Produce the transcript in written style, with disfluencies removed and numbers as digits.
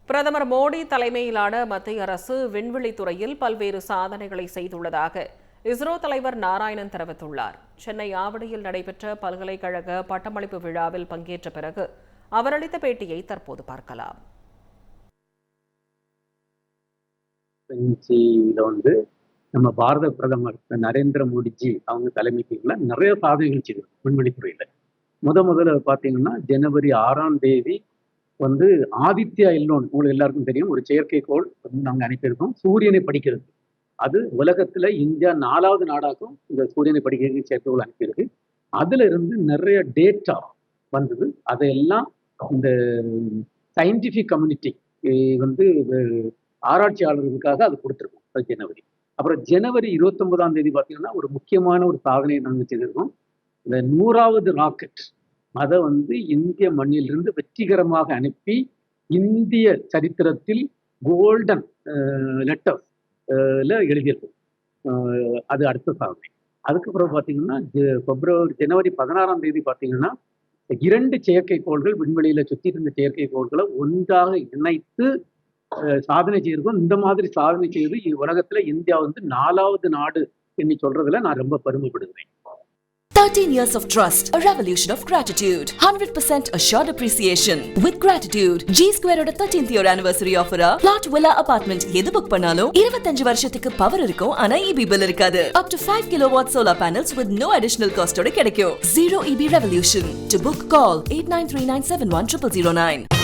பிரதமர் மோடி தலைமையிலான மத்திய அரசு விண்வெளித் துறையில் பல்வேறு சாதனைகளை செய்துள்ளதாக இஸ்ரோ தலைவர் நாராயணன் தெரிவித்துள்ளார். சென்னை ஆவடியில் நடைபெற்ற பல்கலைக்கழக பட்டமளிப்பு விழாவில் பங்கேற்ற பிறகு அவர் அளித்த பேட்டியை தற்போது பார்க்கலாம். நம்ம பாரத பிரதமர் நரேந்திர மோடிஜி அவங்க தலைமைக்கு நிறைய சாதனைகள் செய்து விண்வெளித்துறையில முதல்ல பாத்தீங்கன்னா ஜனவரி 6ஆம் தேதி ஆதித்யா எல்லோன் உங்களுக்கு எல்லாருக்கும் தெரியும், ஒரு செயற்கைக்கோள் நாங்க அனுப்பியிருக்கோம் சூரியனை படிக்கிறது. அது உலகத்துல இந்தியா 4வது நாடாக்கும் இந்த சூரியனை படிக்கிறது செயற்கைக்கோள் அனுப்பியிருக்கு. அதுல இருந்து நிறைய டேட்டா வந்தது. அதையெல்லாம் இந்த சயின்டிபிக் கம்யூனிட்டி ஆராய்ச்சியாளர்களுக்காக அது கொடுத்துருக்கோம். அது ஜனவரி. அப்புறம் ஜனவரி 29ஆம் தேதி பார்த்தீங்கன்னா ஒரு முக்கியமான ஒரு சாதனையை நாங்கள் செய்திருக்கோம். இந்த 100வது ராக்கெட் அதை இந்திய மண்ணிலிருந்து வெற்றிகரமாக அனுப்பி இந்திய சரித்திரத்தில் கோல்டன் லெட்டர்ஸ்ல எழுதியிருக்கோம். அது அடுத்த சாதனை. அதுக்கப்புறம் பார்த்தீங்கன்னா ஜனவரி 16ஆம் தேதி பார்த்தீங்கன்னா 2 செயற்கைக்கோள்கள் விண்வெளியில சுற்றி இருந்த செயற்கைக்கோள்களை ஒன்றாக இணைத்து சாதனை செய்திருக்கோம். இந்த மாதிரி சாதனை செய்து உலகத்துல இந்தியா 4வது நாடு என்று சொல்றதுல நான் ரொம்ப பெருமைப்படுகிறேன். 13 years of trust, a revolution of gratitude, 100% assured appreciation. With gratitude, G Square oda 13th year anniversary offer plot villa apartment எது புக் பண்ணாலும் 25 வருஷத்துக்கு பவர் இருக்கும், ஆனா EB bill இருக்காது. Up to 5 kilowatt solar panels with no additional cost ஓட கிடைக்கும். Zero EB revolution. To book, call 8939710009.